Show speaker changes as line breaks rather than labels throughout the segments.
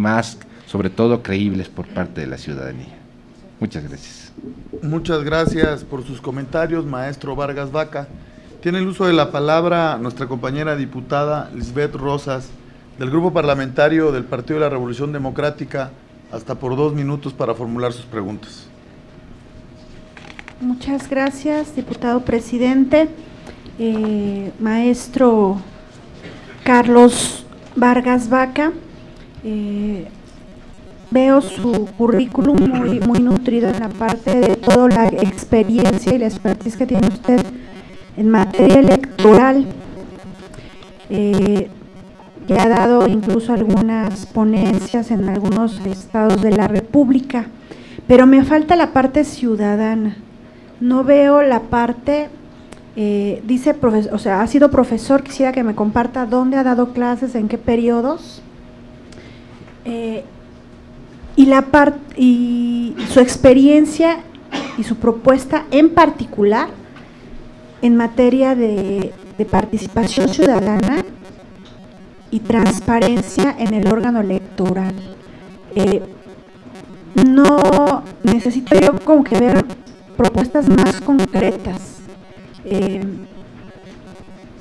más, sobre todo, creíbles por parte de la ciudadanía. Muchas gracias.
Muchas gracias por sus comentarios, maestro Vargas Vaca. Tiene el uso de la palabra nuestra compañera diputada Lisbeth Rosas, del Grupo Parlamentario del Partido de la Revolución Democrática, hasta por 2 minutos para formular sus preguntas.
Muchas gracias, diputado presidente. Maestro Carlos Vargas Vaca, veo su currículum muy nutrido en la parte de toda la experiencia y la expertise que tiene usted en materia electoral, que ha dado incluso algunas ponencias en algunos estados de la República, pero me falta la parte ciudadana. No veo la parte, dice profesor, o sea, ha sido profesor, quisiera que me comparta dónde ha dado clases, en qué periodos, y su experiencia y su propuesta en particular en materia de participación ciudadana y transparencia en el órgano electoral. No necesito yo como que ver propuestas más concretas.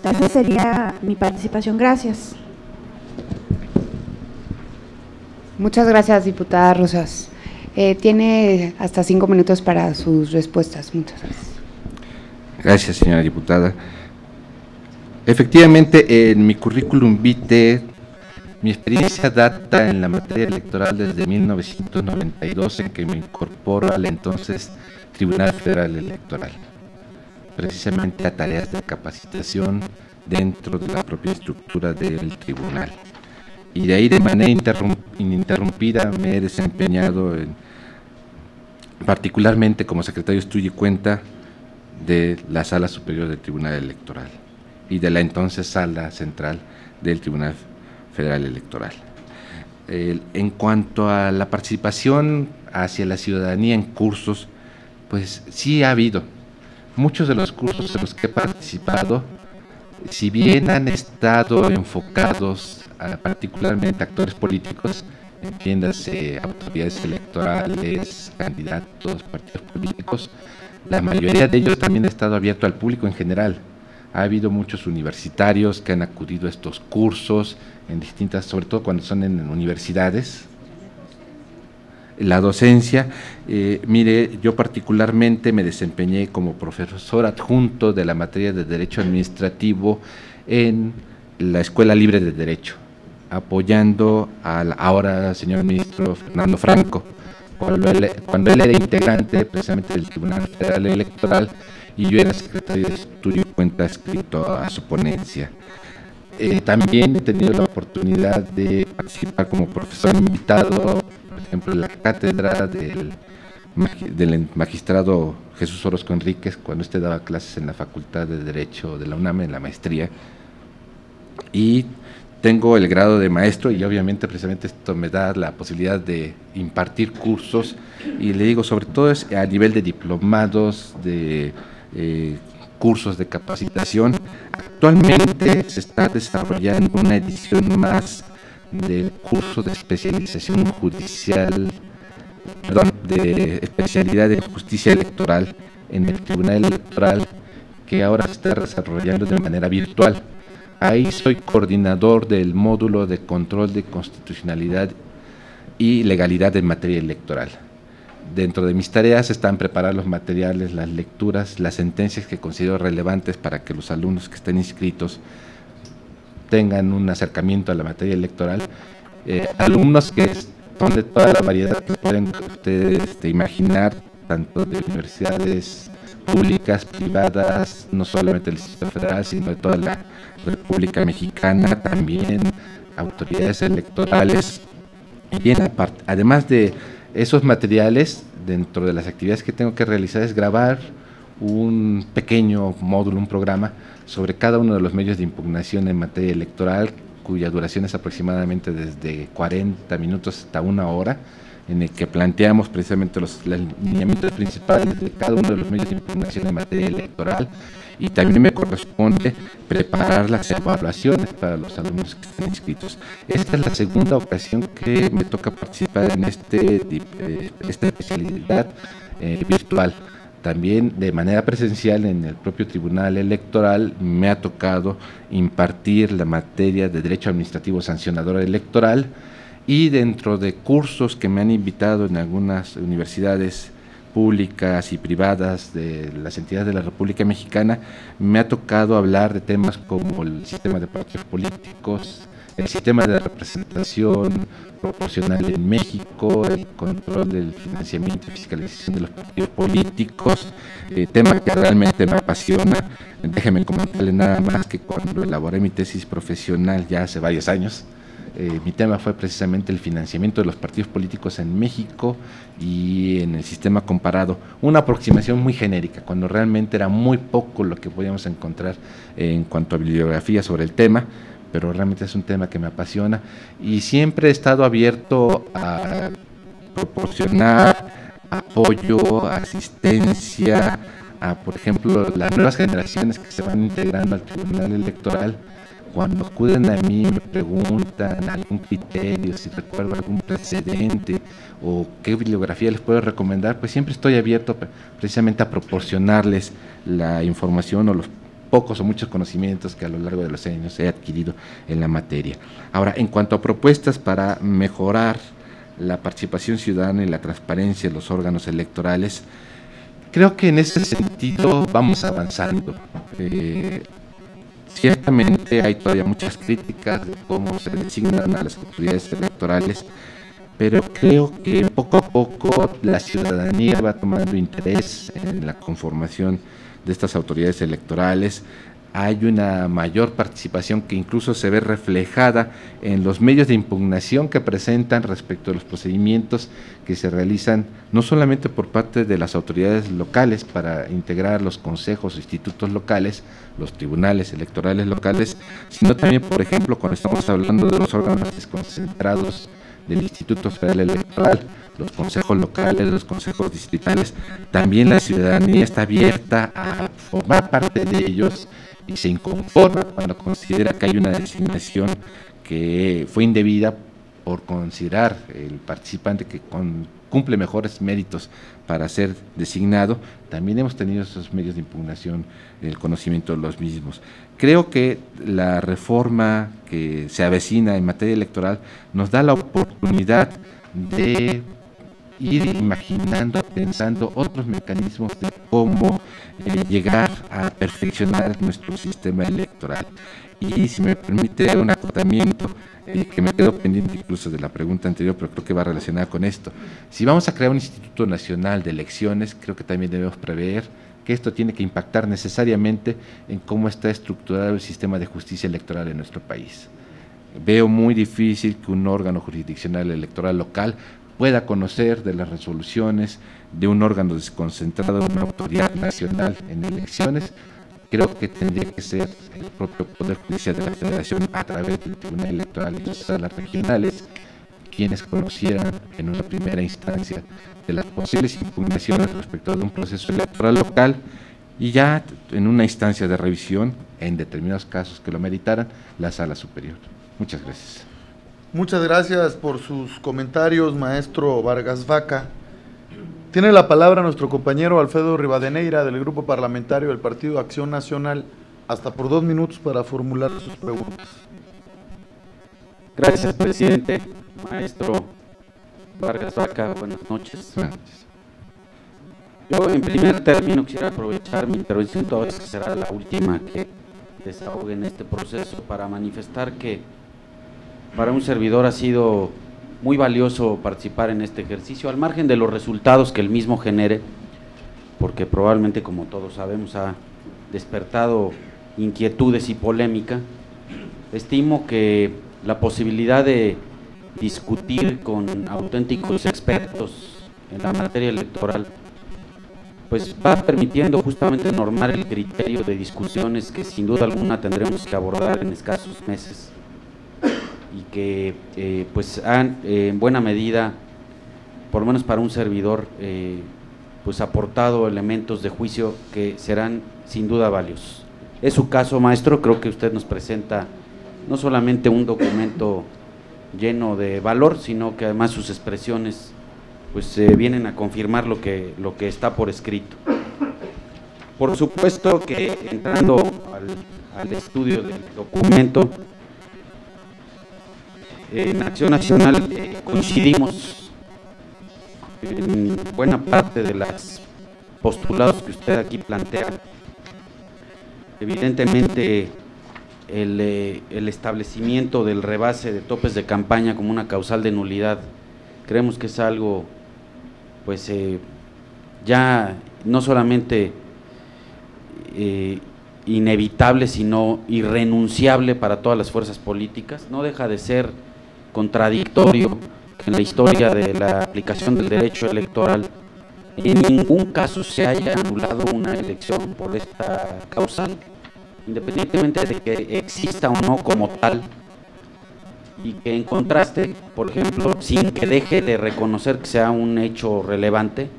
Esa sería mi participación. Gracias.
Muchas gracias, diputada Rosas. Tiene hasta 5 minutos para sus respuestas. Muchas gracias.
Gracias, señora diputada. Efectivamente, en mi currículum vitae, mi experiencia data en la materia electoral desde 1992, en que me incorporo al entonces Tribunal Federal Electoral, precisamente a tareas de capacitación dentro de la propia estructura del tribunal. Y de ahí, de manera ininterrumpida, me he desempeñado particularmente como secretario de Estudio y Cuenta de la Sala Superior del Tribunal Electoral y de la entonces Sala Central del Tribunal Federal Electoral. En cuanto a la participación hacia la ciudadanía en cursos, pues sí ha habido. Muchos de los cursos en los que he participado, si bien han estado enfocados particularmente a actores políticos, entiéndase autoridades electorales, candidatos, partidos políticos, la mayoría de ellos también ha estado abierto al público en general. Ha habido muchos universitarios que han acudido a estos cursos en distintas, sobre todo cuando son en universidades. La docencia, mire, yo particularmente me desempeñé como profesor adjunto de la materia de Derecho Administrativo en la Escuela Libre de Derecho, apoyando al ahora señor ministro Fernando Franco, cuando él era integrante precisamente del Tribunal Federal Electoral y yo era secretario de Estudio y Cuenta adscrito a su ponencia. También he tenido la oportunidad de participar como profesor invitado, por ejemplo, en la cátedra del magistrado Jesús Orozco Enríquez, cuando usted daba clases en la Facultad de Derecho de la UNAM, en la maestría, y tengo el grado de maestro y obviamente precisamente esto me da la posibilidad de impartir cursos y le digo, sobre todo es a nivel de diplomados, de cursos de capacitación. Actualmente se está desarrollando una edición más del curso de especialización judicial, de especialidad de justicia electoral en el Tribunal Electoral, que ahora se está desarrollando de manera virtual. Ahí soy coordinador del módulo de control de constitucionalidad y legalidad en materia electoral. Dentro de mis tareas están preparar los materiales, las lecturas, las sentencias que considero relevantes para que los alumnos que estén inscritos tengan un acercamiento a la materia electoral. Alumnos que son de toda la variedad que pueden ustedes imaginar, tanto de universidades públicas, privadas, no solamente del Distrito Federal, sino de toda la República Mexicana, también autoridades electorales. Y bien, aparte, además de esos materiales, dentro de las actividades que tengo que realizar es grabar un pequeño módulo, un programa sobre cada uno de los medios de impugnación en materia electoral, cuya duración es aproximadamente desde 40 minutos hasta 1 hora, en el que planteamos precisamente los lineamientos principales de cada uno de los medios de impugnación en materia electoral y también me corresponde preparar las evaluaciones para los alumnos que están inscritos. Esta es la segunda ocasión que me toca participar en esta especialidad virtual. También de manera presencial en el propio Tribunal Electoral me ha tocado impartir la materia de Derecho Administrativo Sancionador Electoral, y dentro de cursos que me han invitado en algunas universidades públicas y privadas de las entidades de la República Mexicana, me ha tocado hablar de temas como el sistema de partidos políticos, el sistema de representación proporcional en México, el control del financiamiento y fiscalización de los partidos políticos, tema que realmente me apasiona. Déjeme comentarle nada más que cuando elaboré mi tesis profesional ya hace varios años, mi tema fue precisamente el financiamiento de los partidos políticos en México y en el sistema comparado, una aproximación muy genérica, cuando realmente era muy poco lo que podíamos encontrar en cuanto a bibliografía sobre el tema, pero realmente es un tema que me apasiona y siempre he estado abierto a proporcionar apoyo, asistencia a, por ejemplo, las nuevas generaciones que se van integrando al Tribunal Electoral. Cuando acuden a mí me preguntan algún criterio, si recuerdo algún precedente o qué bibliografía les puedo recomendar, pues siempre estoy abierto precisamente a proporcionarles la información o los pocos o muchos conocimientos que a lo largo de los años he adquirido en la materia. Ahora, en cuanto a propuestas para mejorar la participación ciudadana y la transparencia de los órganos electorales, creo que en ese sentido vamos avanzando. Ciertamente hay todavía muchas críticas de cómo se designan a las autoridades electorales, pero creo que poco a poco la ciudadanía va tomando interés en la conformación de estas autoridades electorales. Hay una mayor participación que incluso se ve reflejada en los medios de impugnación que presentan respecto a los procedimientos que se realizan no solamente por parte de las autoridades locales para integrar los consejos o institutos locales, los tribunales electorales locales, sino también, por ejemplo, cuando estamos hablando de los órganos desconcentrados del Instituto Federal Electoral, los consejos locales, los consejos distritales, también la ciudadanía está abierta a formar parte de ellos y se inconforma cuando considera que hay una designación que fue indebida por considerar el participante que cumple mejores méritos para ser designado. También hemos tenido esos medios de impugnación, el conocimiento de los mismos. Creo que la reforma que se avecina en materia electoral nos da la oportunidad de ir imaginando, pensando otros mecanismos de cómo llegar a perfeccionar nuestro sistema electoral. Y si me permite un acotamiento que me quedó pendiente incluso de la pregunta anterior, pero creo que va relacionada con esto. Si vamos a crear un Instituto Nacional de Elecciones, creo que también debemos prever que esto tiene que impactar necesariamente en cómo está estructurado el sistema de justicia electoral en nuestro país. Veo muy difícil que un órgano jurisdiccional electoral local pueda conocer de las resoluciones de un órgano desconcentrado de una autoridad nacional en elecciones. Creo que tendría que ser el propio Poder Judicial de la Federación, a través del Tribunal Electoral y las salas regionales, quienes conocieran en una primera instancia de las posibles impugnaciones respecto de un proceso electoral local, y ya en una instancia de revisión, en determinados casos que lo meritaran, la Sala Superior. Muchas gracias.
Muchas gracias por sus comentarios, maestro Vargas Vaca. Tiene la palabra nuestro compañero Alfredo Rivadeneira, del Grupo Parlamentario del Partido Acción Nacional, hasta por 2 minutos para formular sus preguntas.
Gracias, presidente. Maestro Vargas Vaca, buenas noches. Yo, en primer término, quisiera aprovechar mi intervención, toda vez que será la última que desahogue en este proceso, para manifestar que para un servidor ha sido muy valioso participar en este ejercicio, al margen de los resultados que el mismo genere, porque probablemente, como todos sabemos, ha despertado inquietudes y polémica. Estimo que la posibilidad de discutir con auténticos expertos en la materia electoral pues va permitiendo justamente normar el criterio de discusiones que sin duda alguna tendremos que abordar en escasos meses, y que pues han en buena medida, por lo menos para un servidor, pues aportado elementos de juicio que serán sin duda valiosos. Es su caso, maestro, creo que usted nos presenta no solamente un documento lleno de valor, sino que además sus expresiones pues vienen a confirmar lo que está por escrito. Por supuesto que entrando al estudio del documento, en Acción Nacional coincidimos en buena parte de los postulados que usted aquí plantea. Evidentemente el establecimiento del rebase de topes de campaña como una causal de nulidad, creemos que es algo pues ya no solamente inevitable, sino irrenunciable para todas las fuerzas políticas. No deja de ser contradictorio que en la historia de la aplicación del derecho electoral en ningún caso se haya anulado una elección por esta causal, independientemente de que exista o no como tal, y que en contraste, por ejemplo, sin que deje de reconocer que sea un hecho relevante,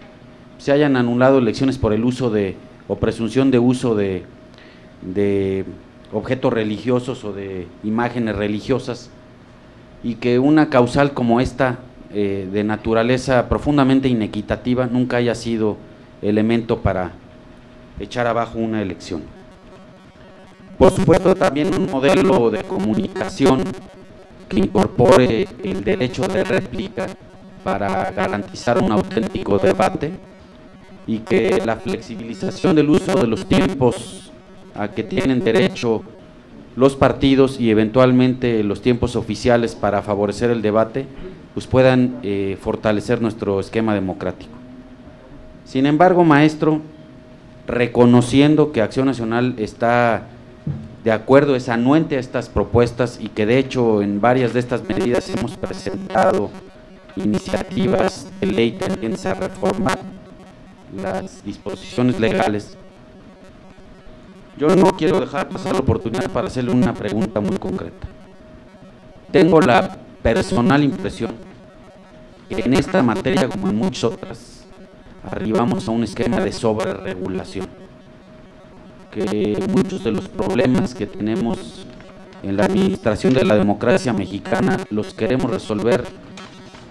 se hayan anulado elecciones por el uso de, o presunción de uso de objetos religiosos o de imágenes religiosas, y que una causal como esta, de naturaleza profundamente inequitativa, nunca haya sido elemento para echar abajo una elección. Por supuesto, también un modelo de comunicación que incorpore el derecho de réplica para garantizar un auténtico debate, y que la flexibilización del uso de los tiempos a que tienen derecho los partidos y eventualmente los tiempos oficiales para favorecer el debate, pues puedan fortalecer nuestro esquema democrático. Sin embargo, maestro, reconociendo que Acción Nacional está de acuerdo, es anuente a estas propuestas, y que de hecho en varias de estas medidas hemos presentado iniciativas de ley tendientes a reformar las disposiciones legales, yo no quiero dejar pasar la oportunidad para hacerle una pregunta muy concreta. Tengo la personal impresión que en esta materia, como en muchas otras, arribamos a un esquema de sobreregulación, que muchos de los problemas que tenemos en la administración de la democracia mexicana los queremos resolver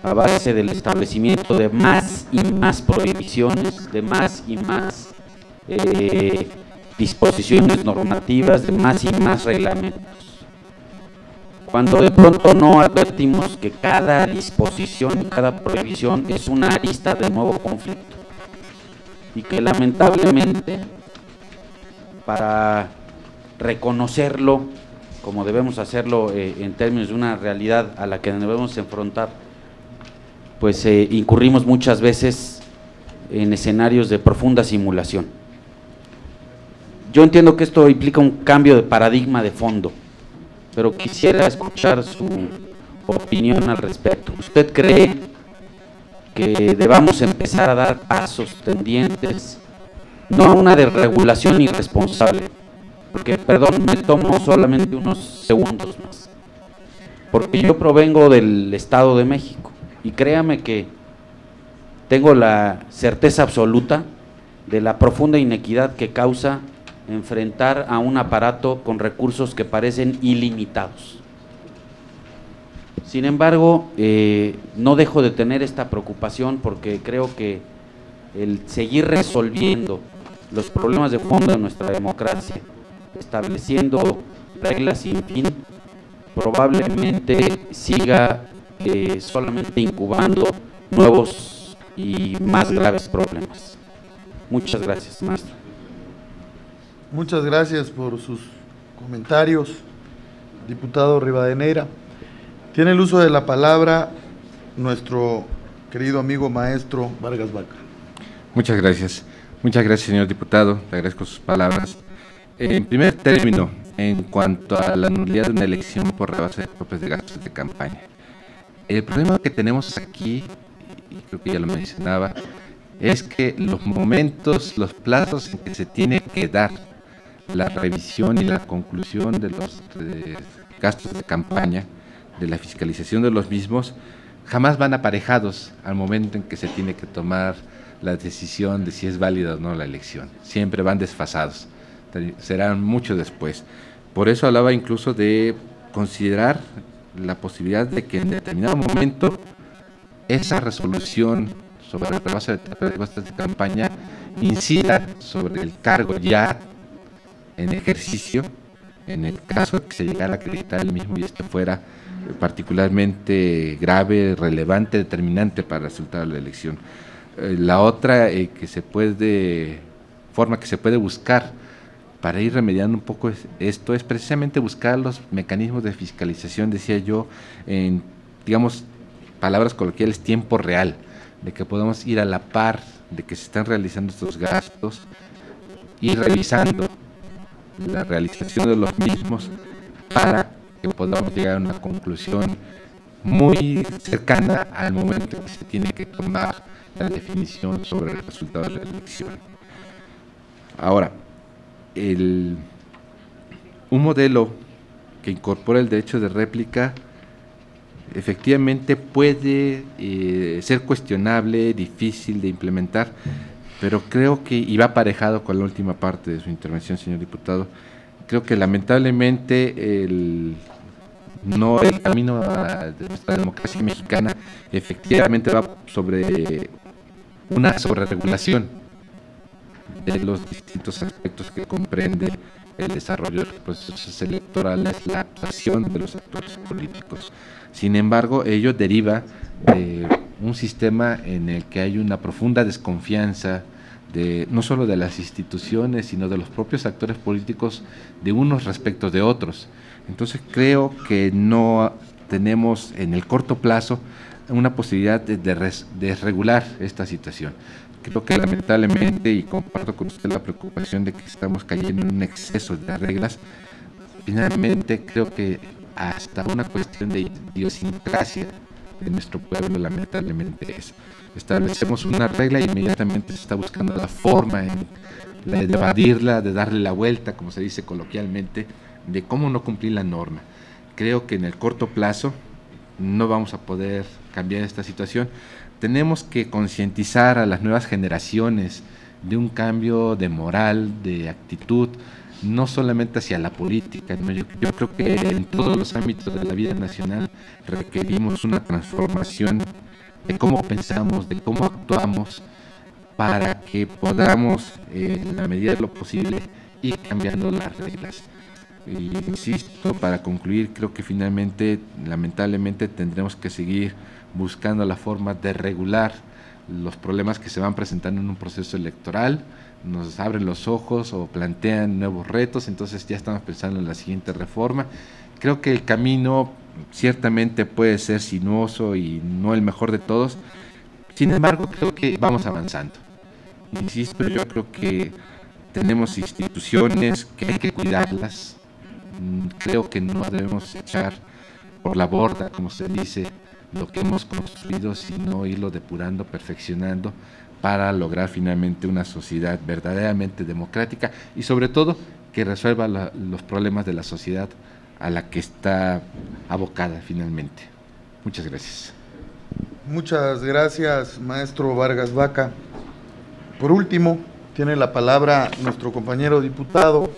a base del establecimiento de más y más prohibiciones, de más y más disposiciones normativas, de más y más reglamentos, cuando de pronto no advertimos que cada disposición y cada prohibición es una arista de nuevo conflicto, y que lamentablemente, para reconocerlo como debemos hacerlo en términos de una realidad a la que debemos enfrentar, pues incurrimos muchas veces en escenarios de profunda simulación. Yo entiendo que esto implica un cambio de paradigma de fondo, pero quisiera escuchar su opinión al respecto. ¿Usted cree que debamos empezar a dar pasos tendientes, no a una desregulación irresponsable? Porque, perdón, me tomo solamente unos segundos más, porque yo provengo del Estado de México, y créame que tengo la certeza absoluta de la profunda inequidad que causa enfrentar a un aparato con recursos que parecen ilimitados. Sin embargo, no dejo de tener esta preocupación, porque creo que el seguir resolviendo los problemas de fondo de nuestra democracia, estableciendo reglas sin fin, probablemente siga solamente incubando nuevos y más graves problemas. Muchas gracias, maestro.
Muchas gracias por sus comentarios, diputado Rivadeneira. Tiene el uso de la palabra nuestro querido amigo maestro Vargas Vaca.
Muchas gracias, señor diputado, le agradezco sus palabras. En primer término, en cuanto a la nulidad de una elección por rebase de topes de gastos de campaña, el problema que tenemos aquí, y creo que ya lo mencionaba, es que los momentos, los plazos en que se tiene que dar la revisión y la conclusión de los gastos de campaña, de la fiscalización de los mismos, jamás van aparejados al momento en que se tiene que tomar la decisión de si es válida o no la elección. Siempre van desfasados, serán mucho después. Por eso hablaba incluso de considerar la posibilidad de que en determinado momento esa resolución sobre la rebase de costes de campaña incida sobre el cargo ya en ejercicio, en el caso de que se llegara a acreditar el mismo y esto fuera particularmente grave, relevante, determinante para el resultado de la elección. La otra forma que se puede buscar para ir remediando un poco esto es precisamente buscar los mecanismos de fiscalización, decía yo, en, digamos, palabras coloquiales, tiempo real, de que podamos ir a la par de que se están realizando estos gastos y revisando la realización de los mismos para que podamos llegar a una conclusión muy cercana al momento que se tiene que tomar la definición sobre el resultado de la elección. Ahora, un modelo que incorpora el derecho de réplica efectivamente puede ser cuestionable, difícil de implementar, pero creo que, y va aparejado con la última parte de su intervención, señor diputado, creo que lamentablemente el camino de nuestra democracia mexicana efectivamente va sobre una sobreregulación de los distintos aspectos que comprende el desarrollo de los procesos electorales, la actuación de los actores políticos. Sin embargo, ello deriva de un sistema en el que hay una profunda desconfianza no solo de las instituciones, sino de los propios actores políticos, de unos respecto de otros. Entonces creo que no tenemos en el corto plazo una posibilidad de regular esta situación. Creo que lamentablemente, y comparto con usted la preocupación de que estamos cayendo en un exceso de reglas, finalmente creo que hasta una cuestión de idiosincrasia de nuestro pueblo lamentablemente es. Establecemos una regla y inmediatamente se está buscando la forma de evadirla, de darle la vuelta, como se dice coloquialmente, de cómo no cumplir la norma. Creo que en el corto plazo no vamos a poder cambiar esta situación. Tenemos que concientizar a las nuevas generaciones de un cambio de moral, de actitud, no solamente hacia la política, ¿no? Yo creo que en todos los ámbitos de la vida nacional requerimos una transformación de cómo pensamos, de cómo actuamos, para que podamos, en la medida de lo posible, ir cambiando las reglas. Y insisto, para concluir, creo que finalmente, lamentablemente, tendremos que seguir buscando la forma de regular los problemas que se van presentando en un proceso electoral. Nos abren los ojos o plantean nuevos retos, entonces ya estamos pensando en la siguiente reforma. Creo que el camino ciertamente puede ser sinuoso y no el mejor de todos, sin embargo creo que vamos avanzando. Insisto, yo creo que tenemos instituciones que hay que cuidarlas, creo que no debemos echar por la borda, como se dice, lo que hemos construido, sino irlo depurando, perfeccionando, para lograr finalmente una sociedad verdaderamente democrática y sobre todo que resuelva los problemas de la sociedad a la que está abocada finalmente. Muchas gracias.
Muchas gracias, maestro Vargas Vaca. Por último, tiene la palabra nuestro compañero diputado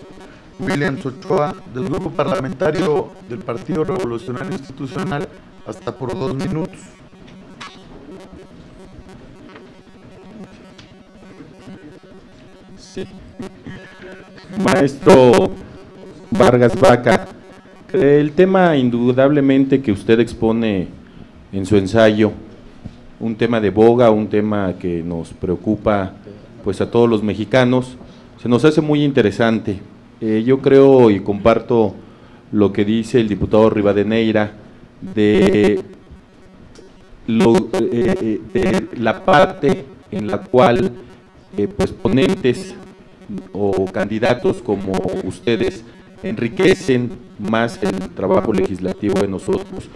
William Ochoa, del Grupo Parlamentario del Partido Revolucionario Institucional, hasta por 2 minutos.
Sí. Maestro Vargas Vaca, el tema indudablemente que usted expone en su ensayo, un tema de boga, un tema que nos preocupa pues a todos los mexicanos, se nos hace muy interesante. Yo creo y comparto lo que dice el diputado Rivadeneira de la parte en la cual pues ponentes o candidatos como ustedes enriquecen más el trabajo legislativo de nosotros,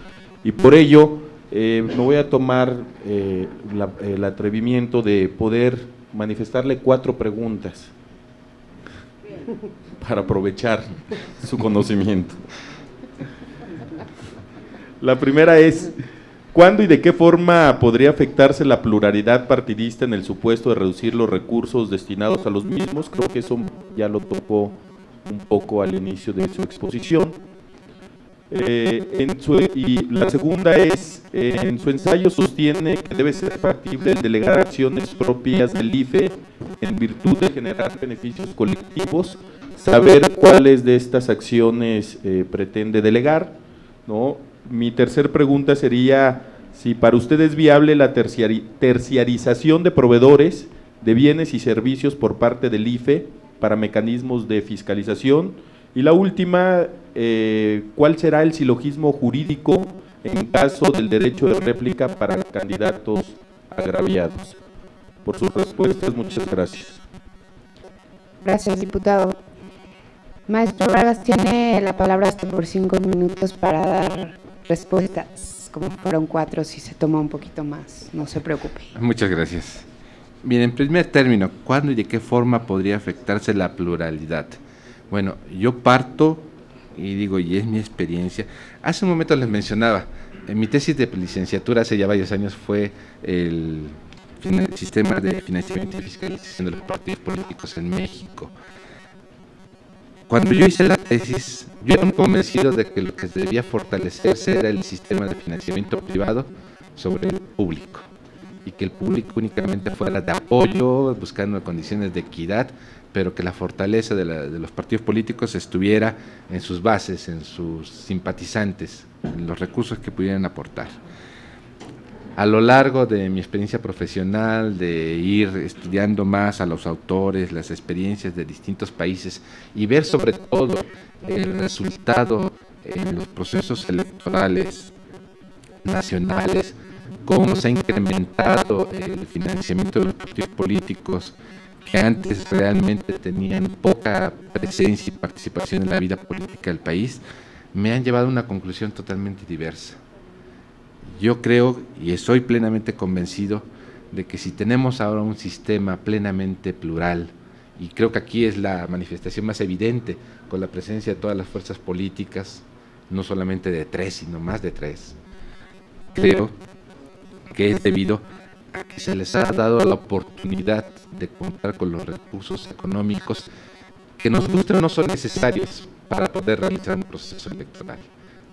y por ello me voy a tomar el atrevimiento de poder manifestarle 4 preguntas para aprovechar su conocimiento. La primera es, ¿Cuándo y de qué forma podría afectarse la pluralidad partidista en el supuesto de reducir los recursos destinados a los mismos? Creo que eso ya lo tocó un poco al inicio de su exposición. Y la segunda es, en su ensayo sostiene que debe ser factible el delegar acciones propias del IFE en virtud de generar beneficios colectivos, saber cuáles de estas acciones pretende delegar, ¿no? Mi tercer pregunta sería si para usted es viable la terciarización de proveedores de bienes y servicios por parte del IFE para mecanismos de fiscalización. Y la última, ¿cuál será el silogismo jurídico en caso del derecho de réplica para candidatos agraviados? Por sus respuestas, muchas gracias.
Gracias, diputado. Maestro Vargas tiene la palabra hasta por 5 minutos para dar respuestas. Como fueron 4, si se toma un poquito más, no se preocupe.
Muchas gracias. Bien, en primer término, ¿cuándo y de qué forma podría afectarse la pluralidad? Bueno, yo parto y digo, y es mi experiencia. Hace un momento les mencionaba, en mi tesis de licenciatura hace ya varios años fue el sistema de financiamiento y fiscalización de los partidos políticos en México. Cuando yo hice la tesis, yo era un convencido de que lo que debía fortalecerse era el sistema de financiamiento privado sobre el público, y que el público únicamente fuera de apoyo, buscando condiciones de equidad, pero que la fortaleza de los partidos políticos estuviera en sus bases, en sus simpatizantes, en los recursos que pudieran aportar. A lo largo de mi experiencia profesional, de ir estudiando más a los autores, las experiencias de distintos países y ver sobre todo el resultado en los procesos electorales nacionales, cómo se ha incrementado el financiamiento de los partidos políticos que antes realmente tenían poca presencia y participación en la vida política del país, me han llevado a una conclusión totalmente diversa. Yo creo y estoy plenamente convencido de que si tenemos ahora un sistema plenamente plural, y creo que aquí es la manifestación más evidente con la presencia de todas las fuerzas políticas, no solamente de 3, sino más de 3, creo que es debido a que se les ha dado la oportunidad de contar con los recursos económicos que nos gustan, no son necesarios para poder realizar un proceso electoral,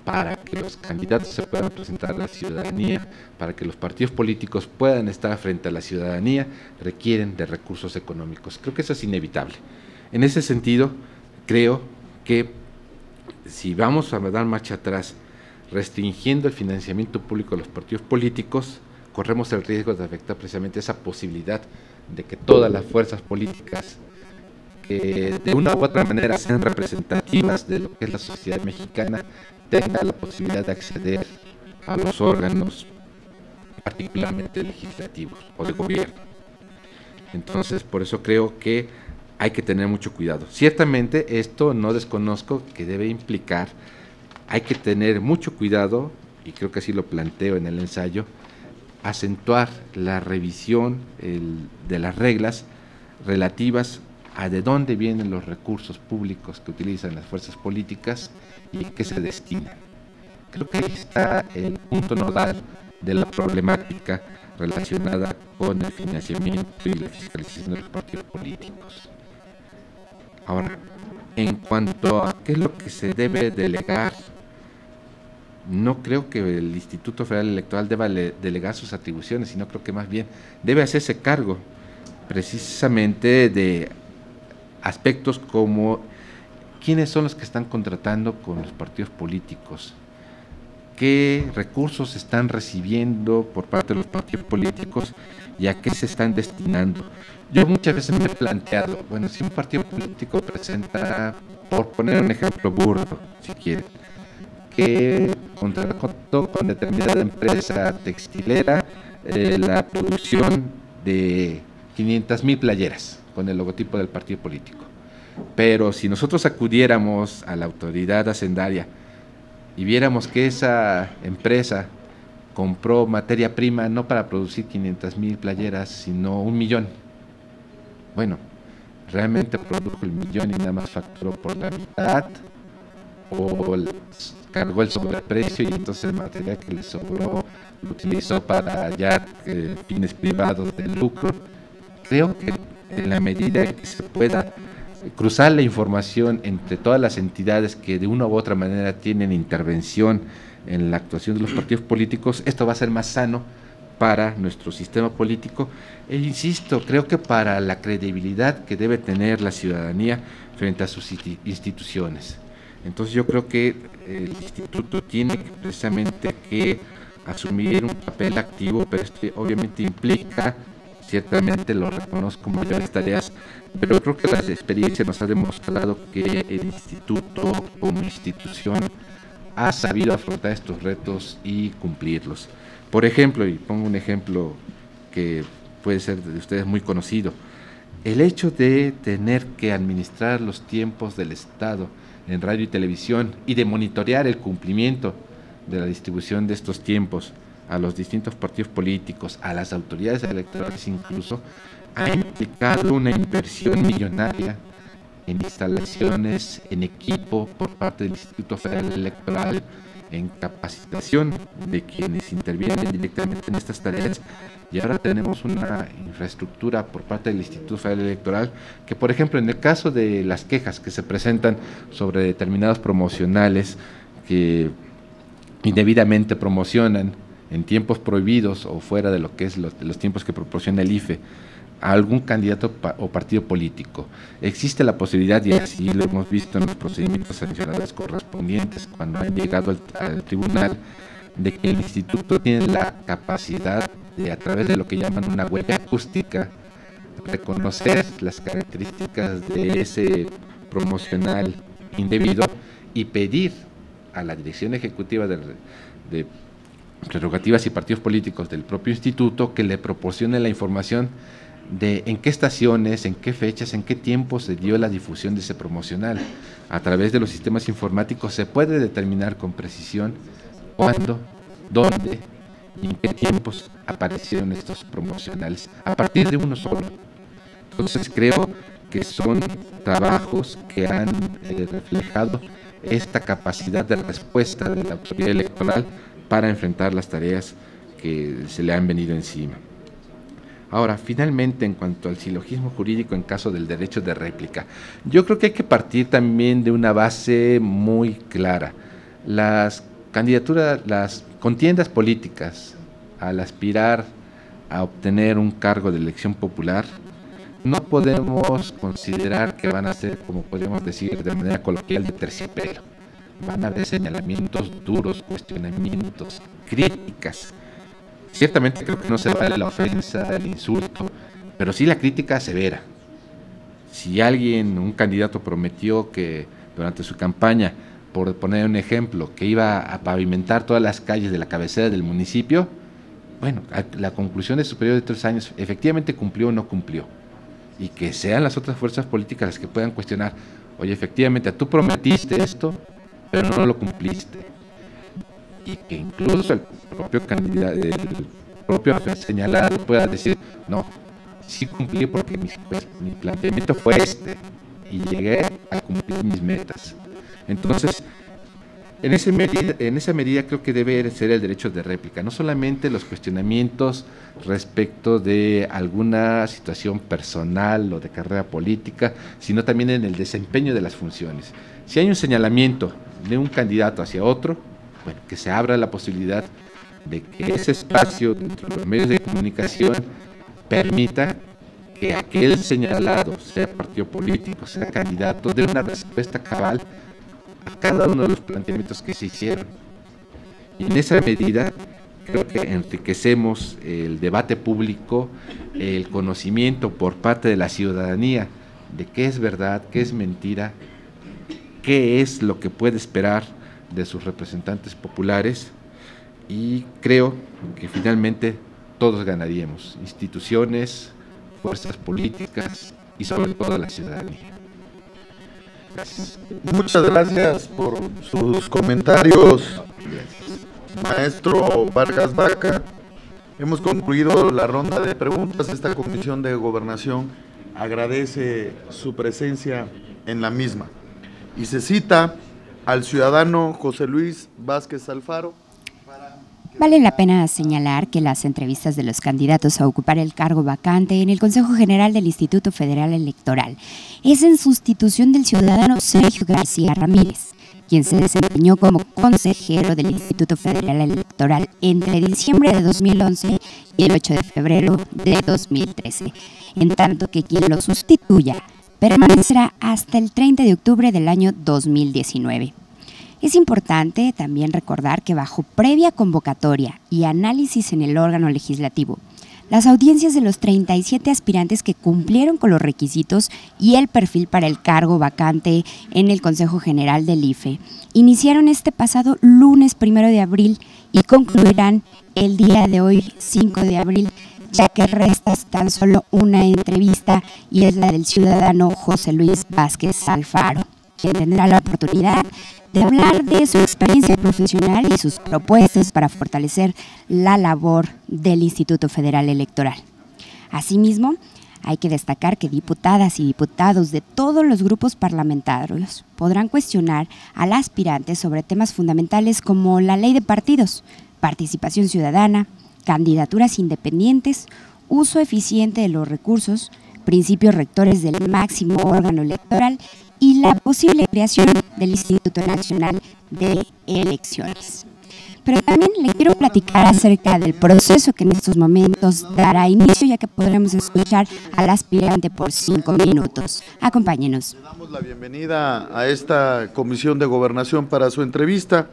para que los candidatos se puedan presentar a la ciudadanía, para que los partidos políticos puedan estar frente a la ciudadanía, requieren de recursos económicos. Creo que eso es inevitable. En ese sentido, creo que si vamos a dar marcha atrás, restringiendo el financiamiento público de los partidos políticos, corremos el riesgo de afectar precisamente esa posibilidad de que todas las fuerzas políticas que de una u otra manera sean representativas de lo que es la sociedad mexicana tengan la posibilidad de acceder a los órganos, particularmente legislativos o de gobierno. Entonces, por eso creo que hay que tener mucho cuidado. Ciertamente, esto no desconozco que debe implicar, hay que tener mucho cuidado, y creo que así lo planteo en el ensayo, acentuar la revisión de las reglas relativas a de dónde vienen los recursos públicos que utilizan las fuerzas políticas y qué se destinan. Creo que ahí está el punto nodal de la problemática relacionada con el financiamiento y la fiscalización de los partidos políticos. Ahora, en cuanto a qué es lo que se debe delegar, no creo que el Instituto Federal Electoral deba delegar sus atribuciones, sino creo que más bien debe hacerse cargo precisamente de aspectos como quiénes son los que están contratando con los partidos políticos, qué recursos están recibiendo por parte de los partidos políticos y a qué se están destinando. Yo muchas veces me he planteado, bueno, si un partido político presenta, por poner un ejemplo burdo, si quieren, que contrató con determinada empresa textilera la producción de 500,000 playeras con el logotipo del partido político. Pero si nosotros acudiéramos a la autoridad hacendaria y viéramos que esa empresa compró materia prima no para producir 500,000 playeras, sino 1,000,000, bueno, realmente produjo el 1,000,000 y nada más facturó por la mitad, o cargó el sobreprecio y entonces el material que le sobró lo utilizó para ya fines privados de lucro. Creo que en la medida en que se pueda cruzar la información entre todas las entidades que de una u otra manera tienen intervención en la actuación de los partidos políticos, esto va a ser más sano para nuestro sistema político e insisto, creo que para la credibilidad que debe tener la ciudadanía frente a sus instituciones. Entonces yo creo que el instituto tiene precisamente que asumir un papel activo, pero obviamente implica, ciertamente lo reconozco, mayores tareas, pero creo que la experiencia nos ha demostrado que el instituto como institución ha sabido afrontar estos retos y cumplirlos. Por ejemplo, y pongo un ejemplo que puede ser de ustedes muy conocido, el hecho de tener que administrar los tiempos del Estado en radio y televisión y de monitorear el cumplimiento de la distribución de estos tiempos a los distintos partidos políticos, a las autoridades electorales incluso, ha implicado una inversión millonaria en instalaciones, en equipo por parte del Instituto Federal Electoral, en capacitación de quienes intervienen directamente en estas tareas. Y ahora tenemos una infraestructura por parte del Instituto Federal Electoral que, por ejemplo, en el caso de las quejas que se presentan sobre determinados promocionales que indebidamente promocionan en tiempos prohibidos o fuera de lo que es los tiempos que proporciona el IFE a algún candidato o partido político, existe la posibilidad, y así lo hemos visto en los procedimientos sancionadores correspondientes cuando han llegado al tribunal, de que el instituto tiene la capacidad de, a través de lo que llaman una huella acústica, reconocer las características de ese promocional indebido y pedir a la dirección ejecutiva de prerrogativas y partidos políticos del propio instituto que le proporcione la información de en qué estaciones, en qué fechas, en qué tiempo se dio la difusión de ese promocional. A través de los sistemas informáticos se puede determinar con precisión cuándo, dónde y en qué tiempos aparecieron estos promocionales, a partir de uno solo. Entonces creo que son trabajos que han reflejado esta capacidad de respuesta de la autoridad electoral para enfrentar las tareas que se le han venido encima. Ahora, finalmente, en cuanto al silogismo jurídico en caso del derecho de réplica, yo creo que hay que partir también de una base muy clara. Las candidaturas, las contiendas políticas, al aspirar a obtener un cargo de elección popular, no podemos considerar que van a ser, como podríamos decir de manera coloquial, de terciopelo. Van a haber señalamientos duros, cuestionamientos, críticas. Ciertamente creo que no se vale la ofensa, el insulto, pero sí la crítica severa. Si alguien, un candidato prometió que durante su campaña, por poner un ejemplo, que iba a pavimentar todas las calles de la cabecera del municipio, bueno, la conclusión de su periodo de 3 años, efectivamente cumplió o no cumplió. Y que sean las otras fuerzas políticas las que puedan cuestionar, oye, efectivamente, tú prometiste esto, pero no lo cumpliste. Y que incluso el propio candidato, el propio señalado pueda decir, no, sí cumplí porque mi planteamiento fue este y llegué a cumplir mis metas. Entonces, en esa medida creo que debe ser el derecho de réplica, no solamente los cuestionamientos respecto de alguna situación personal o de carrera política, sino también en el desempeño de las funciones. Si hay un señalamiento de un candidato hacia otro, bueno, que se abra la posibilidad de que ese espacio dentro de los medios de comunicación permita que aquel señalado, sea partido político, sea candidato, dé una respuesta cabal a cada uno de los planteamientos que se hicieron. Y en esa medida creo que enriquecemos el debate público, el conocimiento por parte de la ciudadanía de qué es verdad, qué es mentira, qué es lo que puede esperar de sus representantes populares, y creo que finalmente todos ganaríamos, instituciones, fuerzas políticas y sobre todo la ciudadanía.
Gracias. Muchas gracias por sus comentarios, maestro Vargas Vaca. Hemos concluido la ronda de preguntas. Esta Comisión de Gobernación agradece su presencia en la misma y se cita al ciudadano José Luis Vázquez Alfaro.
Vale la pena señalar que las entrevistas de los candidatos a ocupar el cargo vacante en el Consejo General del Instituto Federal Electoral es en sustitución del ciudadano Sergio García Ramírez, quien se desempeñó como consejero del Instituto Federal Electoral entre diciembre de 2011 y el 8 de febrero de 2013, en tanto que quien lo sustituya permanecerá hasta el 30 de octubre del año 2019. Es importante también recordar que bajo previa convocatoria y análisis en el órgano legislativo, las audiencias de los 37 aspirantes que cumplieron con los requisitos y el perfil para el cargo vacante en el Consejo General del IFE iniciaron este pasado lunes 1 de abril y concluirán el día de hoy, 5 de abril, ya que resta tan solo una entrevista y es la del ciudadano José Luis Vázquez Alfaro, quien tendrá la oportunidad de hablar de su experiencia profesional y sus propuestas para fortalecer la labor del Instituto Federal Electoral. Asimismo, hay que destacar que diputadas y diputados de todos los grupos parlamentarios podrán cuestionar al aspirante sobre temas fundamentales como la ley de partidos, participación ciudadana, candidaturas independientes, uso eficiente de los recursos, principios rectores del máximo órgano electoral y la posible creación del Instituto Nacional de Elecciones. Pero también le quiero platicar acerca del proceso que en estos momentos dará inicio, ya que podremos escuchar al aspirante por 5 minutos. Acompáñenos.
Le damos la bienvenida a esta Comisión de Gobernación para su entrevista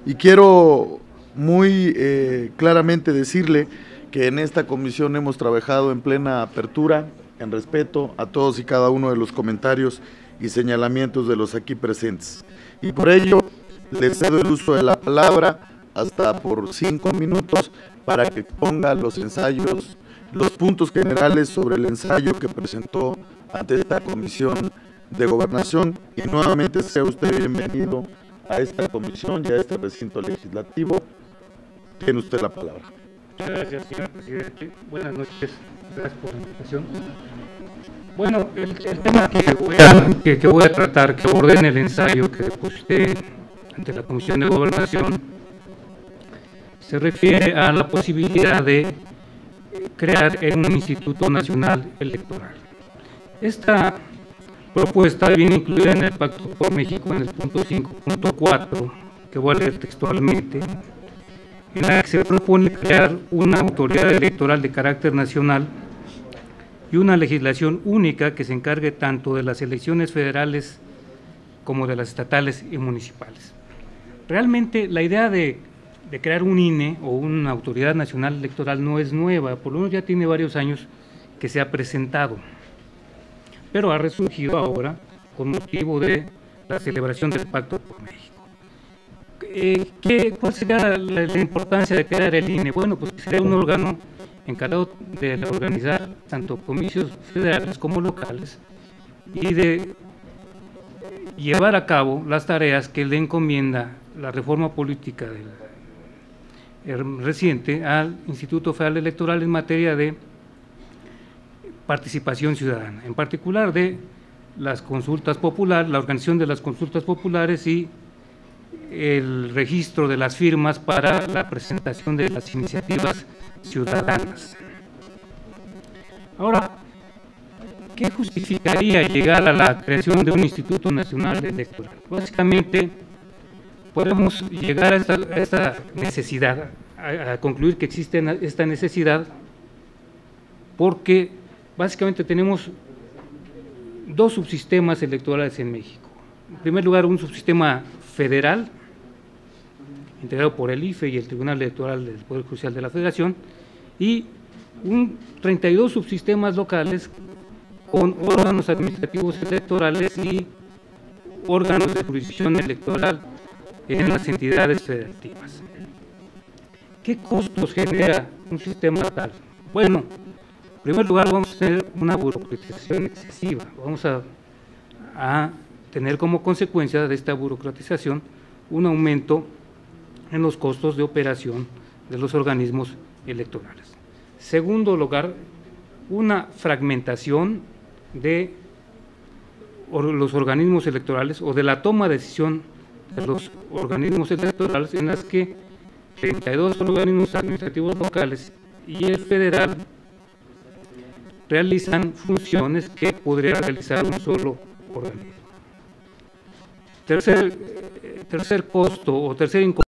y quiero muy claramente decirle que en esta comisión hemos trabajado en plena apertura, en respeto a todos y cada uno de los comentarios y señalamientos de los aquí presentes. Y por ello, les cedo el uso de la palabra hasta por 5 minutos para que ponga los ensayos, los puntos generales sobre el ensayo que presentó ante esta Comisión de Gobernación. Y nuevamente sea usted bienvenido a esta comisión y a este recinto legislativo. Tiene usted la palabra.
Muchas gracias, señor presidente. Buenas noches. Gracias por la invitación. Bueno, el tema que voy a tratar, que abordé en el ensayo que puse ante la Comisión de Gobernación, se refiere a la posibilidad de crear un Instituto Nacional Electoral. Esta propuesta viene incluida en el Pacto por México en el punto 5.4, que voy a leer textualmente, en la que se propone crear una autoridad electoral de carácter nacional y una legislación única que se encargue tanto de las elecciones federales como de las estatales y municipales. Realmente la idea de crear un INE o una Autoridad Nacional Electoral no es nueva, por lo menos ya tiene varios años que se ha presentado, pero ha resurgido ahora con motivo de la celebración del Pacto por México. ¿Cuál sería la importancia de crear el INE? Bueno, pues sería un órgano encargado de organizar tanto comicios federales como locales y de llevar a cabo las tareas que le encomienda la reforma política reciente al Instituto Federal Electoral en materia de participación ciudadana, en particular de las consultas populares, la organización de las consultas populares y el registro de las firmas para la presentación de las iniciativas ciudadanas. Ahora, ¿qué justificaría llegar a la creación de un Instituto Nacional Electoral? Básicamente, podemos llegar a esta necesidad, a concluir que existe esta necesidad, porque básicamente tenemos dos subsistemas electorales en México. En primer lugar, un subsistema federal, integrado por el IFE y el Tribunal Electoral del Poder Judicial de la Federación, y 32 subsistemas locales con órganos administrativos electorales y órganos de jurisdicción electoral en las entidades federativas. ¿Qué costos genera un sistema tal? Bueno, en primer lugar vamos a tener una burocratización excesiva, vamos a tener como consecuencia de esta burocratización un aumento en los costos de operación de los organismos electorales. Segundo lugar, una fragmentación de los organismos electorales o de la toma de decisión de los organismos electorales, en las que 32 organismos administrativos locales y el federal realizan funciones que podría realizar un solo organismo. Tercer costo o tercer inconveniente